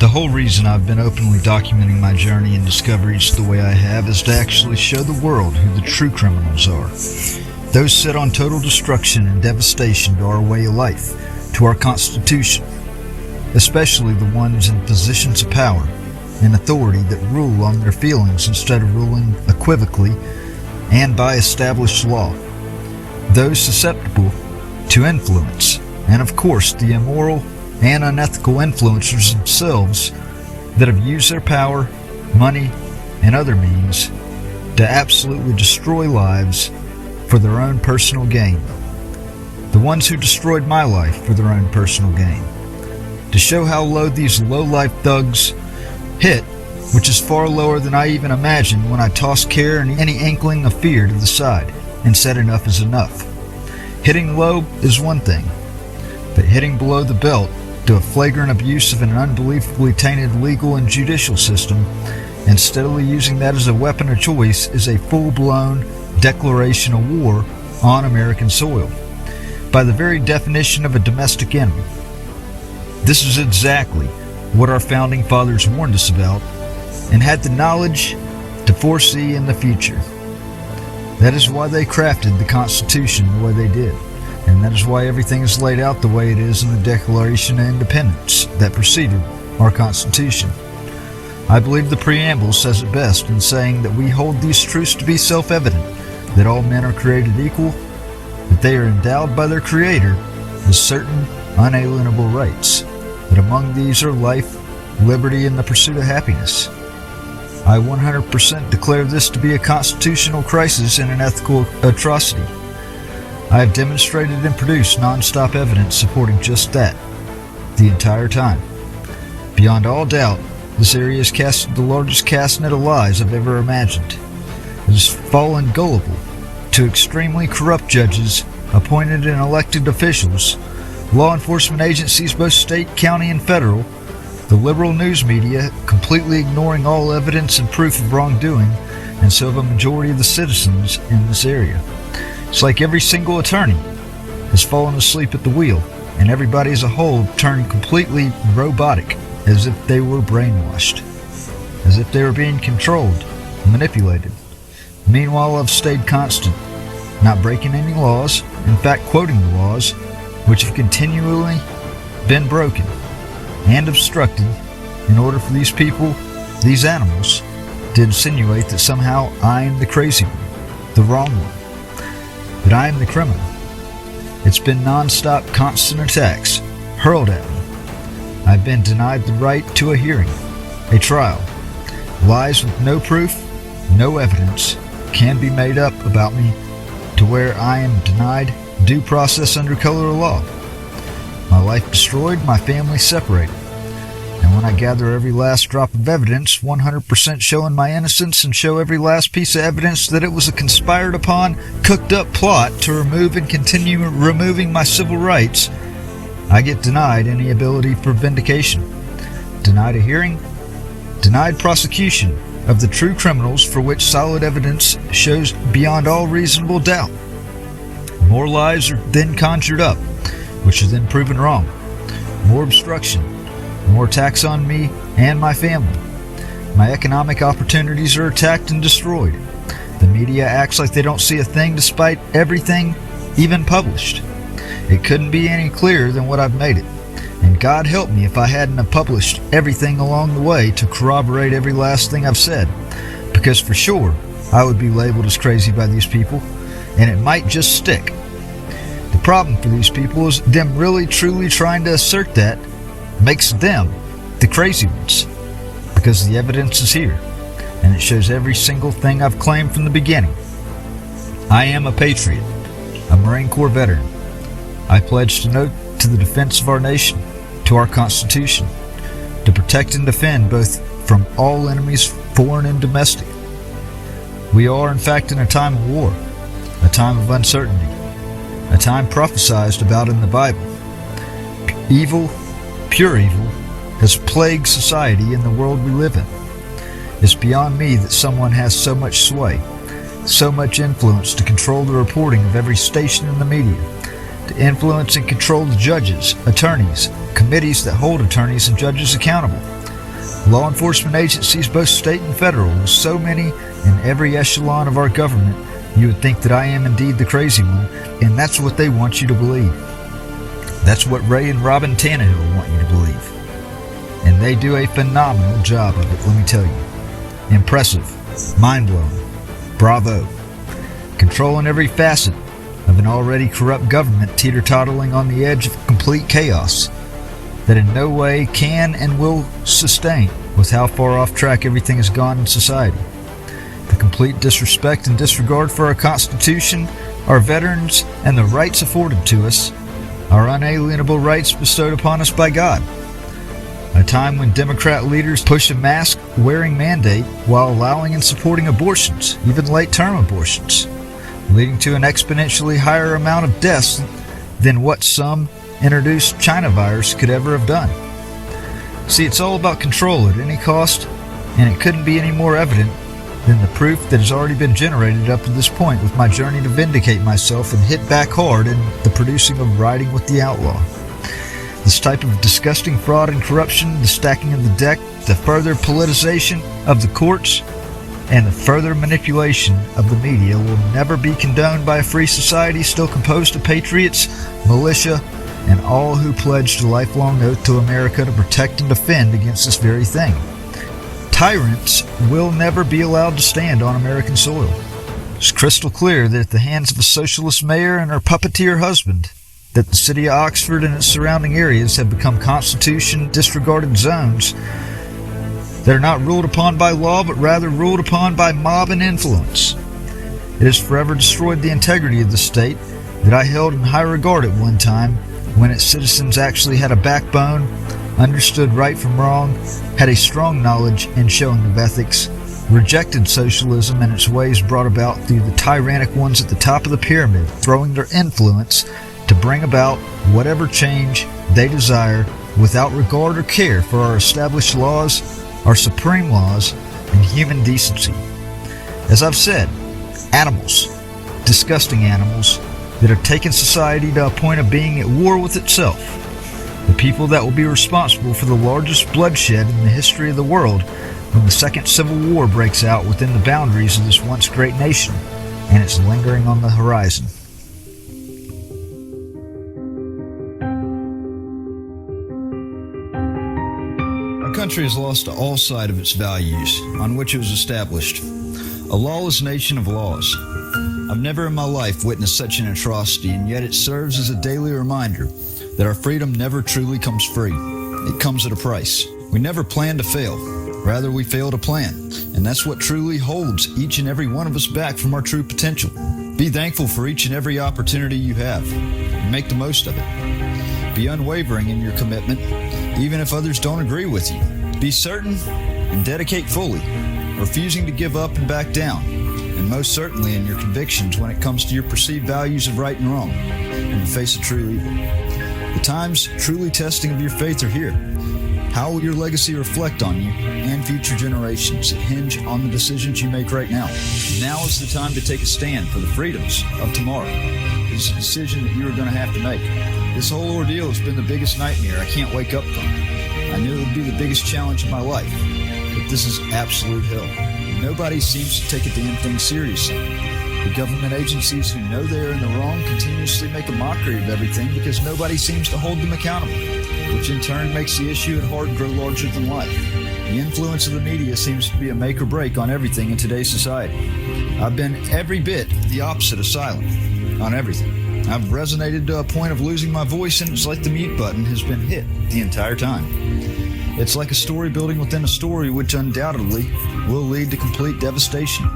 The whole reason I've been openly documenting my journey and discoveries the way I have is to actually show the world who the true criminals are. Those set on total destruction and devastation to our way of life, to our Constitution, especially the ones in positions of power and authority that rule on their feelings instead of ruling equivocally and by established law. Those susceptible to influence, and of course the immoral and unethical influencers themselves that have used their power, money, and other means to absolutely destroy lives for their own personal gain. The ones who destroyed my life for their own personal gain. To show how low these low-life thugs hit, which is far lower than I even imagined when I tossed care and any inkling of fear to the side and said enough is enough. Hitting low is one thing, but hitting below the belt to a flagrant abuse of an unbelievably tainted legal and judicial system and steadily using that as a weapon of choice is a full-blown declaration of war on American soil, by the very definition of a domestic enemy. This is exactly what our founding fathers warned us about and had the knowledge to foresee in the future. That is why they crafted the Constitution the way they did. And that is why everything is laid out the way it is in the Declaration of Independence that preceded our Constitution. I believe the preamble says it best in saying that we hold these truths to be self-evident, that all men are created equal, that they are endowed by their Creator with certain unalienable rights, that among these are life, liberty, and the pursuit of happiness. I 100% declare this to be a constitutional crisis and an ethical atrocity. I have demonstrated and produced non-stop evidence supporting just that, the entire time. Beyond all doubt, this area has casted the largest cast net of lies I've ever imagined. It has fallen gullible to extremely corrupt judges, appointed and elected officials, law enforcement agencies both state, county, and federal, the liberal news media completely ignoring all evidence and proof of wrongdoing, and so have a majority of the citizens in this area. It's like every single attorney has fallen asleep at the wheel, and everybody as a whole turned completely robotic, as if they were brainwashed, as if they were being controlled, manipulated. Meanwhile, I've stayed constant, not breaking any laws, in fact quoting the laws, which have continually been broken and obstructed in order for these people, these animals, to insinuate that somehow I am the crazy one, the wrong one, that I am the criminal. It's been non-stop constant attacks hurled at me. I've been denied the right to a hearing, a trial. Lies with no proof, no evidence can be made up about me to where I am denied due process under color of law. My life destroyed, my family separated. And when I gather every last drop of evidence, 100% showing my innocence, and show every last piece of evidence that it was a conspired upon, cooked up plot to remove and continue removing my civil rights, I get denied any ability for vindication, denied a hearing, denied prosecution of the true criminals for which solid evidence shows beyond all reasonable doubt. More lies are then conjured up, which are then proven wrong. More obstruction, more attacks on me and my family. My economic opportunities are attacked and destroyed. The media acts like they don't see a thing despite everything even published. It couldn't be any clearer than what I've made it. And God help me if I hadn't have published everything along the way to corroborate every last thing I've said. Because for sure, I would be labeled as crazy by these people, and it might just stick. The problem for these people is them really truly trying to assert that makes them the crazy ones. Because the evidence is here, and it shows every single thing I've claimed from the beginning. I am a patriot, a Marine Corps veteran. I pledge to the defense of our nation, to our Constitution, to protect and defend both from all enemies, foreign and domestic. We are, in fact, in a time of war, a time of uncertainty, a time prophesied about in the Bible. Evil, pure evil, has plagued society and the world we live in. It's beyond me that someone has so much sway, so much influence to control the reporting of every station in the media, to influence and control the judges, attorneys, committees that hold attorneys and judges accountable, law enforcement agencies, both state and federal, with so many in every echelon of our government. You would think that I am indeed the crazy one, and that's what they want you to believe. That's what Ray and Robin Tannehill want you to believe. And they do a phenomenal job of it, let me tell you. Impressive, mind-blowing, bravo. Controlling every facet of an already corrupt government teeter-tottling on the edge of complete chaos that in no way can and will sustain with how far off track everything has gone in society. The complete disrespect and disregard for our Constitution, our veterans, and the rights afforded to us, our unalienable rights bestowed upon us by God. A time when Democrat leaders push a mask-wearing mandate while allowing and supporting abortions, even late-term abortions, leading to an exponentially higher amount of deaths than what some introduced China virus could ever have done. See, it's all about control at any cost, and it couldn't be any more evident than the proof that has already been generated up to this point with my journey to vindicate myself and hit back hard in the producing of Riding with the Outlaw. This type of disgusting fraud and corruption, the stacking of the deck, the further politicization of the courts, and the further manipulation of the media will never be condoned by a free society still composed of patriots, militia, and all who pledged a lifelong oath to America to protect and defend against this very thing. Tyrants will never be allowed to stand on American soil. It's crystal clear that at the hands of a socialist mayor and her puppeteer husband, that the city of Oxford and its surrounding areas have become Constitution-disregarded zones that are not ruled upon by law, but rather ruled upon by mob and influence. It has forever destroyed the integrity of the state that I held in high regard at one time, when its citizens actually had a backbone, understood right from wrong, had a strong knowledge and showing of ethics, rejected socialism and its ways brought about through the tyrannic ones at the top of the pyramid, throwing their influence to bring about whatever change they desire without regard or care for our established laws, our supreme laws, and human decency. As I've said, animals, disgusting animals, that have taken society to a point of being at war with itself. The people that will be responsible for the largest bloodshed in the history of the world when the Second Civil War breaks out within the boundaries of this once great nation, and it's lingering on the horizon. Our country has lost all sight of its values on which it was established. A lawless nation of laws. I've never in my life witnessed such an atrocity, and yet it serves as a daily reminder that our freedom never truly comes free. It comes at a price. We never plan to fail. Rather, we fail to plan. And that's what truly holds each and every one of us back from our true potential. Be thankful for each and every opportunity you have, and make the most of it. Be unwavering in your commitment, even if others don't agree with you. Be certain and dedicate fully, refusing to give up and back down. And most certainly in your convictions when it comes to your perceived values of right and wrong in the face of true evil. The times truly testing of your faith are here. How will your legacy reflect on you and future generations? It hinge on the decisions you make right now. Now is the time to take a stand for the freedoms of tomorrow. It's a decision that you are going to have to make. This whole ordeal has been the biggest nightmare I can't wake up from. I knew it would be the biggest challenge of my life. But this is absolute hell. Nobody seems to take a damn thing seriously. The government agencies who know they are in the wrong continuously make a mockery of everything because nobody seems to hold them accountable, which in turn makes the issue at heart grow larger than life. The influence of the media seems to be a make or break on everything in today's society. I've been every bit the opposite of silent on everything. I've resonated to a point of losing my voice, and it's like the mute button has been hit the entire time. It's like a story building within a story, which undoubtedly will lead to complete devastation.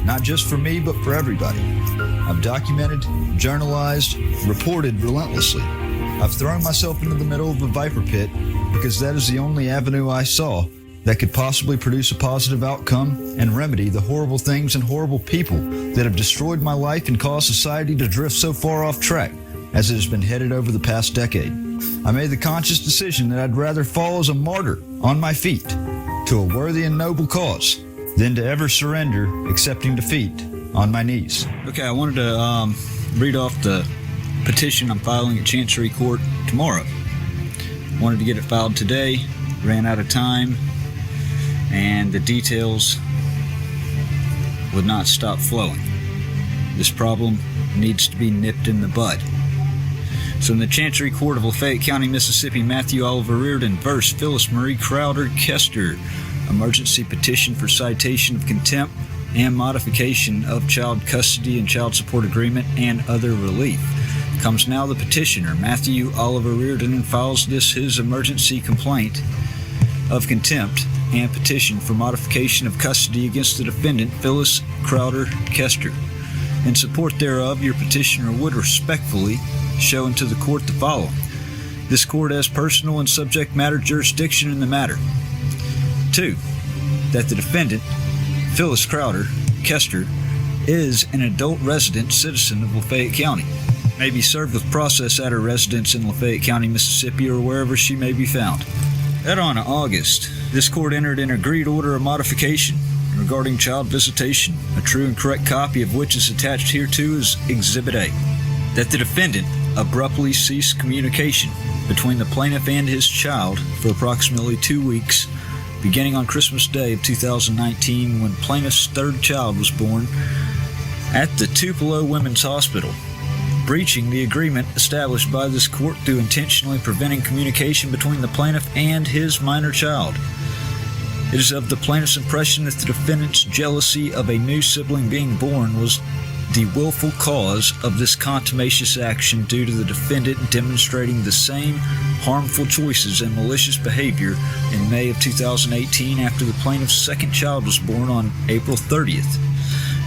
Not just for me, but for everybody. I've documented, journalized, reported relentlessly. I've thrown myself into the middle of a viper pit because that is the only avenue I saw that could possibly produce a positive outcome and remedy the horrible things and horrible people that have destroyed my life and caused society to drift so far off track as it has been headed over the past decade. I made the conscious decision that I'd rather fall as a martyr on my feet to a worthy and noble cause than to ever surrender, accepting defeat on my knees. Okay, I wanted to read off the petition I'm filing at Chancery Court tomorrow. Wanted to get it filed today, ran out of time, and the details would not stop flowing. This problem needs to be nipped in the bud. So in the Chancery Court of Lafayette County, Mississippi, Matthew Oliver Reardon versus Phyllis Marie Crowder Kester, emergency petition for citation of contempt and modification of child custody and child support agreement and other relief. Comes now the petitioner, Matthew Oliver Reardon, and files his emergency complaint of contempt and petition for modification of custody against the defendant, Phyllis Crowder Kester. In support thereof, your petitioner would respectfully show unto the court the following. This court has personal and subject matter jurisdiction in the matter. 2. That the defendant, Phyllis Crowder Kester, is an adult resident citizen of Lafayette County, may be served with process at her residence in Lafayette County, Mississippi, or wherever she may be found. That on August, this court entered an agreed order of modification regarding child visitation, a true and correct copy of which is attached hereto as Exhibit A. That the defendant abruptly ceased communication between the plaintiff and his child for approximately 2 weeks, beginning on Christmas Day of 2019, when plaintiff's third child was born at the Tupelo Women's Hospital, breaching the agreement established by this court through intentionally preventing communication between the plaintiff and his minor child. It is of the plaintiff's impression that the defendant's jealousy of a new sibling being born was the willful cause of this contumacious action, due to the defendant demonstrating the same harmful choices and malicious behavior in May of 2018 after the plaintiff's second child was born on April 30th.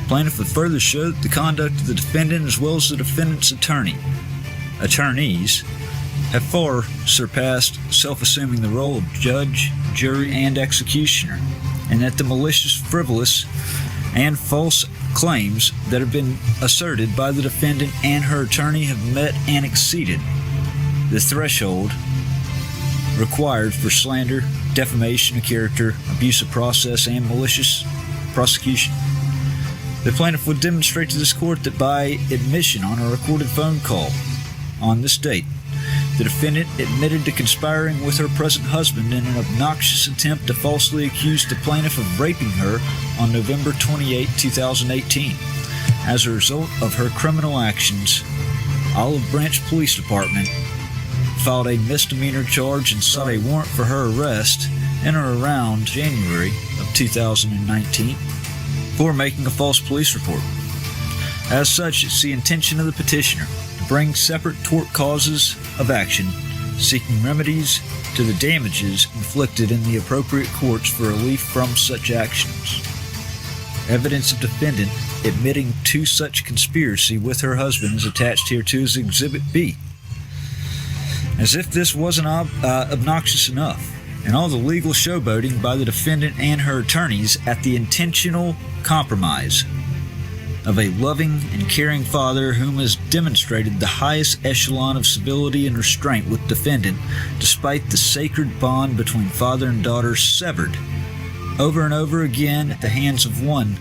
Plaintiff would further show that the conduct of the defendant as well as the defendant's attorneys have far surpassed self-assuming the role of judge, jury, and executioner, and that the malicious, frivolous, and false claims that have been asserted by the defendant and her attorney have met and exceeded the threshold required for slander, defamation of character, abuse of process, and malicious prosecution. The plaintiff would demonstrate to this court that by admission on a recorded phone call on this date, the defendant admitted to conspiring with her present husband in an obnoxious attempt to falsely accuse the plaintiff of raping her on November 28, 2018. As a result of her criminal actions, Olive Branch Police Department filed a misdemeanor charge and sought a warrant for her arrest in or around January of 2019 for making a false police report. As such, it's the intention of the petitioner to bring separate tort causes of action, seeking remedies to the damages inflicted in the appropriate courts for relief from such actions. Evidence of defendant admitting to such conspiracy with her husband is attached hereto as Exhibit B. As if this wasn't obnoxious enough, and all the legal showboating by the defendant and her attorneys at the intentional compromise of a loving and caring father whom has demonstrated the highest echelon of civility and restraint with defendant, despite the sacred bond between father and daughter severed over and over again at the hands of one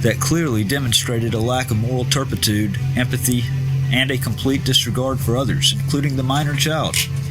that clearly demonstrated a lack of moral turpitude, empathy, and a complete disregard for others, including the minor child.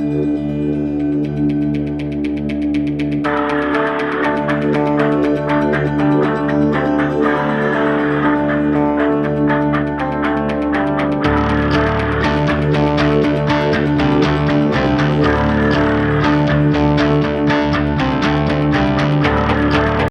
you.